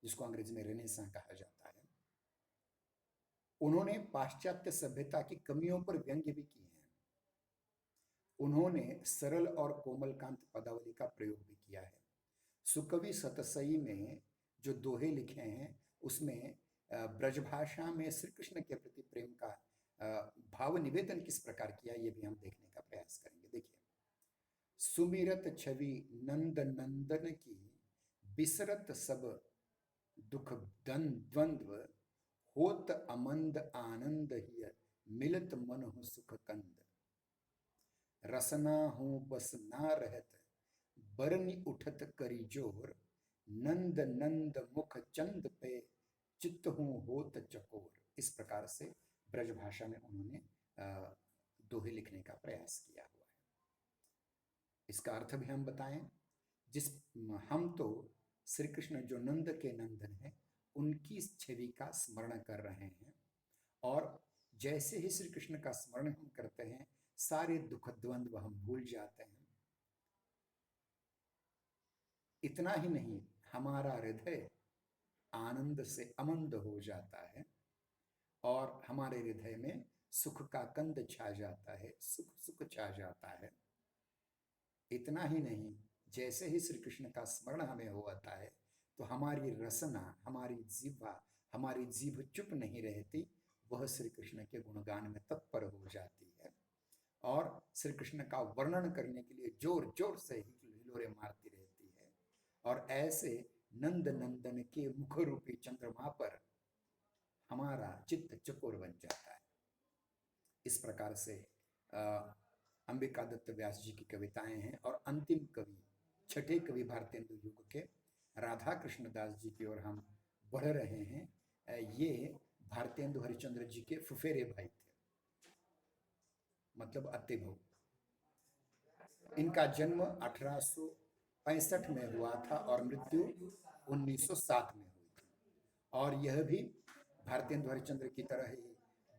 जिसको अंग्रेजी में रेनेसां कहा जाता है। उन्होंने पाश्चात्य सभ्यता की कमियों पर व्यंग्य भी किए हैं। उन्होंने सरल और कोमलकांत पदावली का प्रयोग भी किया है। सुकवि सतसई में जो दोहे लिखे हैं, उसमें ब्रजभाषा में श्री कृष्ण के प्रति प्रेम का भाव निवेदन किस प्रकार किया, ये भी हम देखने का प्रयास करेंगे। देखिए, सुमिरत छवि नंद नंदन की, बिसरत सब दुख द्वंद्व, होत अमंद आनंद ही, मिलत मन हो सुख कंद, रसना हूं बस ना रहत, बरनी उठत करी जोर, नंद नंद मुख चंद पे, चित्त हूं होत चकोर। इस प्रकार से ब्रजभाषा में उन्होंने दोहे लिखने का प्रयास किया हुआ है। इसका अर्थ भी हम बताएं। हम तो श्री कृष्ण जो नंद के नंदन हैं, उनकी छवि का स्मरण कर रहे हैं जैसे ही श्री कृष्ण का स्मरण हम करते हैं, सारे दुख द्वंद्व हम भूल जाते हैं। इतना ही नहीं, हमारा हृदय आनंद से अमंद हो जाता है और हमारे हृदय में सुख का कंद छा जाता है, सुख सुख छा जाता है। इतना ही नहीं, जैसे ही श्री कृष्ण का स्मरण हमें होता है तो हमारी रसना, हमारी जीवा, हमारी जीभ चुप नहीं रहती, वह श्री कृष्ण के गुणगान में तत्पर हो जाती है और श्री कृष्ण का वर्णन करने के लिए जोर जोर से हिलोरे मारती रहती है। और ऐसे नंद नंदन के मुख रूपी चंद्रमा पर हमारा चित्त चकोर बन जाता है। इस प्रकार से अंबिका दत्त व्यास जी की कविताएं हैं। और अंतिम कवि, छठे कवि भारतेंदु युग के राधा कृष्ण दास जी की ओर हम बढ़ रहे हैं। ये भारतेंदु हरिश्चंद्र जी के फुफेरे भाई थे, मतलब अत्ते भाऊ। इनका जन्म 1865 में हुआ था और मृत्यु 1907 में हुई थी। और यह भी भारतेंदु हरिश्चंद्र की तरह ही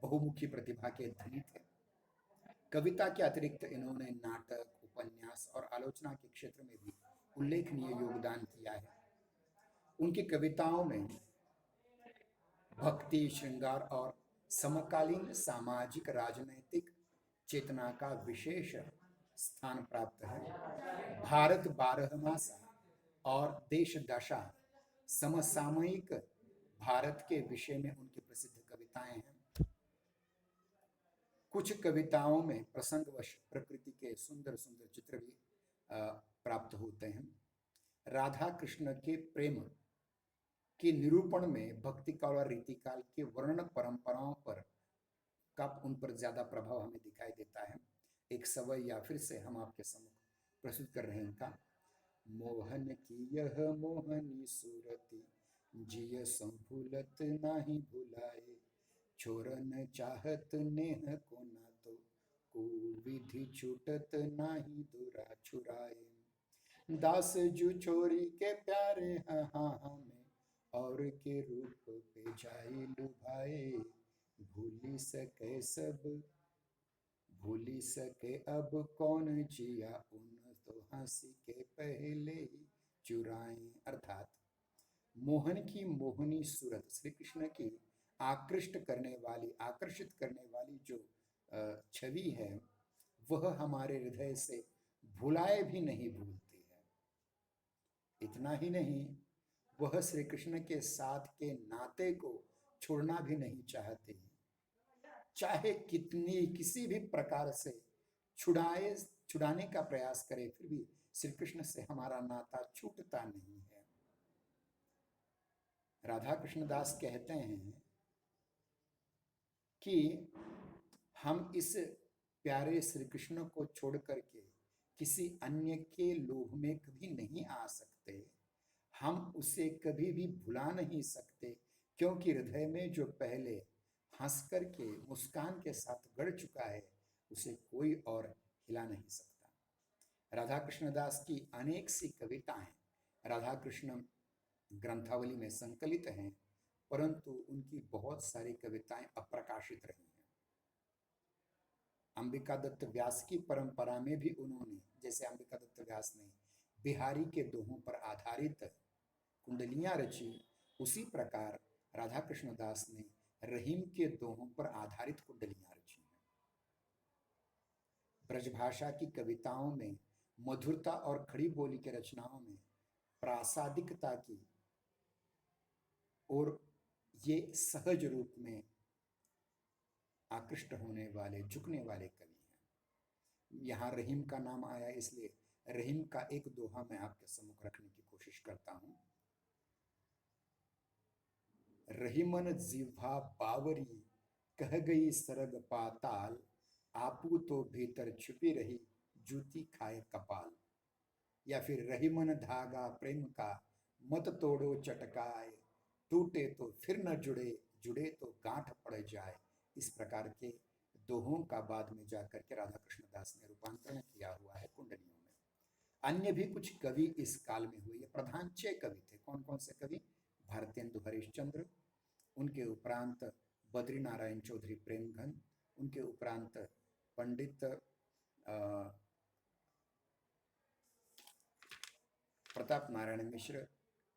बहुमुखी प्रतिभा के धनी थे। कविता के अतिरिक्त इन्होंने नाटक, उपन्यास और आलोचना के क्षेत्र में भी उल्लेखनीय योगदान किया है। उनकी कविताओं में भक्ति, श्रृंगार और समकालीन सामाजिक राजनैतिक चेतना का विशेष स्थान प्राप्त है। भारत 12 मासा और देश दशा, समसामयिक भारत के विषय में उनकी प्रसिद्ध कविताएं हैं। कुछ कविताओं में प्रसंगवश प्रकृति के सुंदर सुंदर चित्र भी प्राप्त होते हैं। राधा कृष्ण के प्रेम के निरूपण में भक्ति काल और रीतिकाल के वर्णन परंपराओं पर का उन पर ज्यादा प्रभाव हमें दिखाई देता है। एक सवैया फिर से हम आपके सम्मुख प्रस्तुत कर रहे हैं इनका। मोहन की यह मोहनी सूरती, जिय संभूलत नाही भुलाए, छोरन चाहत नेह को ना तो, को विधि छूटत नाही दुरा छुराए। दास जू छोरी के प्यारे हाँ हमें, और के रूप पे जाई लुभाए, भूली सके सब, भूली सके अब कौन जिया, उन तो हंसी के पहले ही चुराए। अर्थात मोहन की मोहनी सूरत, श्री कृष्ण की आकृष्ट करने वाली, आकर्षित करने वाली जो छवि है, वह हमारे हृदय से भुलाए भी नहीं भूलती है। इतना ही नहीं, वह श्री कृष्ण के साथ के नाते को छोड़ना भी नहीं चाहते। चाहे कितनी किसी भी प्रकार से छुड़ाने का प्रयास करे, फिर भी श्री कृष्ण से हमारा नाता छूटता नहीं है। राधा कृष्ण दास कहते हैं कि हम इस प्यारे श्री कृष्ण को छोड़ करके किसी अन्य के लोभ में कभी नहीं आ सकते। हम उसे कभी भी भुला नहीं सकते, क्योंकि हृदय में जो पहले हंस करके मुस्कान के साथ गढ़ चुका है, उसे कोई और हिला नहीं सकता। राधा कृष्ण दास की अनेक सी कविताएं राधा कृष्ण ग्रंथावली में संकलित हैं, परंतु उनकी बहुत सारी कविताएं अप्रकाशित रही हैं। अंबिका दत्त व्यास की परंपरा में भी उन्होंने, जैसे अंबिका दत्त व्यास ने बिहारी के दोहों पर आधारित कुंडलियां रची, उसी प्रकार राधा कृष्ण दास ने रहीम के दोहों पर आधारित कुंडलियां रची हैं। ब्रजभाषा की कविताओं में मधुरता और खड़ी बोली के रचनाओं में प्रासादिकता की और ये सहज रूप में आकृष्ट होने वाले, झुकने वाले कवि हैं। यहाँ रहीम का नाम आया, इसलिए रहीम का एक दोहा मैं आपके सम्मुख रखने की कोशिश करता हूं। रहीमन जिह्वा बावरी, कह गई सरग पाताल, आपू तो भीतर छुपी रही, जूती खाए कपाल। या फिर रहीमन धागा प्रेम का, मत तोड़ो चटकाए, टूटे तो फिर न जुड़े, जुड़े तो गांठ पड़ जाए। इस प्रकार के दोहों का बाद में जाकर के राधा कृष्ण दास ने रूपांतरण किया हुआ है कुंडलियों में। अन्य भी कुछ कवि इस काल में हुए। प्रधान 6 कवि थे। कौन कौन से कवि? भारतेंदु हरिश्चंद्र, उनके उपरांत बद्री नारायण चौधरी प्रेमघन, उनके उपरांत पंडित प्रताप नारायण मिश्र,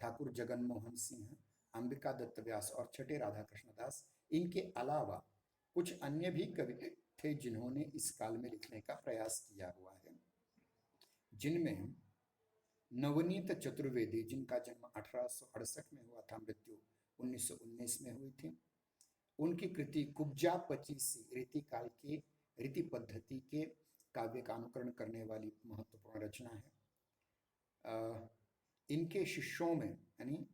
ठाकुर जगन मोहन सिंह, अंबिका दत्त व्यास और छठे राधा कृष्ण दास। इनके अलावा कुछ अन्य भी कवि थे जिन्होंने इस काल में लिखने का प्रयास किया हुआ है, जिनमें नवनीत चतुर्वेदी, जिनका जन्म 1868 में हुआ था, मृत्यु 1919 में हुई थी। उनकी कृति कुब्जा पचीसी रीति काल के रीति पद्धति के काव्य का अनुकरण करने वाली महत्वपूर्ण रचना है। इनके शिष्यों में यानी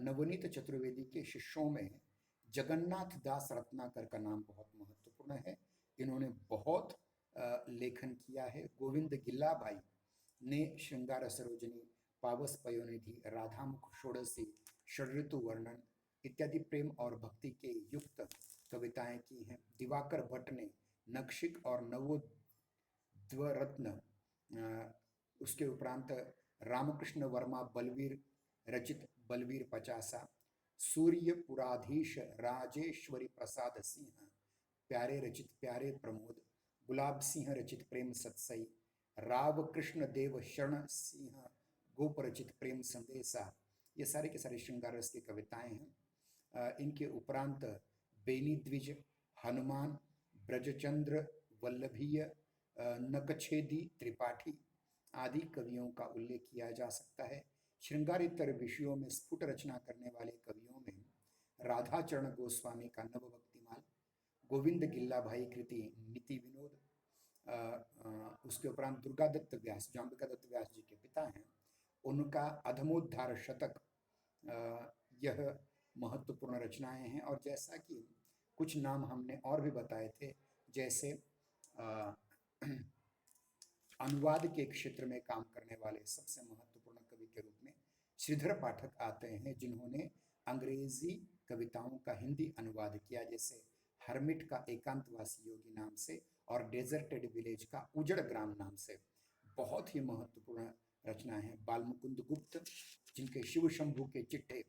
नवनीत चतुर्वेदी के शिष्यों में जगन्नाथ दास रत्नाकर का नाम बहुत महत्वपूर्ण है। इन्होंने बहुत लेखन किया है। गोविंद गिल्ला भाई ने श्रृंगार सरोजनी, पावस पयोनिधि, राधामुख षोडशी, षडऋतु वर्णन इत्यादि प्रेम और भक्ति के युक्त कविताएं की हैं। दिवाकर भट्ट ने नक्षिक और नवोद्वरत्न, उसके उपरांत रामकृष्ण वर्मा बलवीर रचित बलवीर पचासा, सूर्यपुराधीश राजेश्वरी प्रसाद सिंह प्यारे रचित प्यारे प्रमोद, गुलाब सिंह रचित प्रेम सत्सई, राव कृष्ण देव शरण सिंह गोप रचित प्रेम संदेशा, ये सारे के सारे श्रृंगार रस की कविताएं हैं। इनके उपरांत बेनी द्विज, हनुमान, ब्रजचंद्र वल्लभीय, नकछेदी त्रिपाठी आदि कवियों का उल्लेख किया जा सकता है। श्रृंगारेतर विषयों में स्फुट रचना करने वाले कवियों में राधाचरण गोस्वामी का नवभक्तिमाल, गोविंद गिल्ला भाई कृति नीति विनोद, उसके उपरांत दुर्गा दत्त व्यास, जो अंबिका दत्त व्यास जी के पिता हैं, उनका अधमोद्धार शतक, यह महत्वपूर्ण रचनाएं हैं। और जैसा कि कुछ नाम हमने और भी बताए थे, जैसे अनुवाद के क्षेत्र में काम करने वाले सबसे महत्वपूर्ण कवि के रूप में श्रीधर पाठक आते हैं, जिन्होंने अंग्रेजी कविताओं का हिंदी अनुवाद किया, जैसे हर्मिट का एकांतवासी योगी नाम से और डेजर्टेड विलेज का उजड़ ग्राम नाम से। बहुत ही महत्वपूर्ण रचनाएं हैं। बालमुकुंद गुप्त, जिनके शिव शंभू के चिट्ठे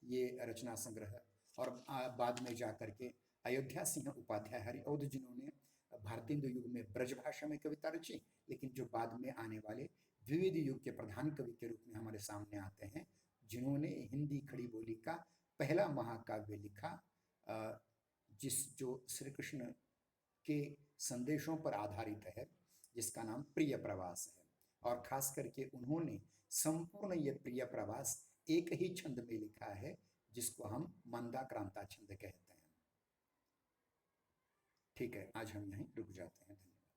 ये रचना संग्रह, और बाद में जाकर के अयोध्या सिंह उपाध्याय हरिऔध, जिन्होंने भारतेंदु युग में ब्रजभाषा में कविता रची, लेकिन जो बाद में आने वाले द्विवेदी युग के प्रधान कवि के रूप में हमारे सामने आते हैं, जिन्होंने हिंदी खड़ी बोली का पहला महाकाव्य लिखा, जो श्री कृष्ण के संदेशों पर आधारित है, जिसका नाम प्रिय प्रवास है। और खास करके उन्होंने संपूर्ण ये प्रिय प्रवास एक ही छंद में लिखा है, जिसको हम मंदाक्रांता छंद कहते हैं। ठीक है, आज हम यहीं रुक जाते हैं। धन्यवाद।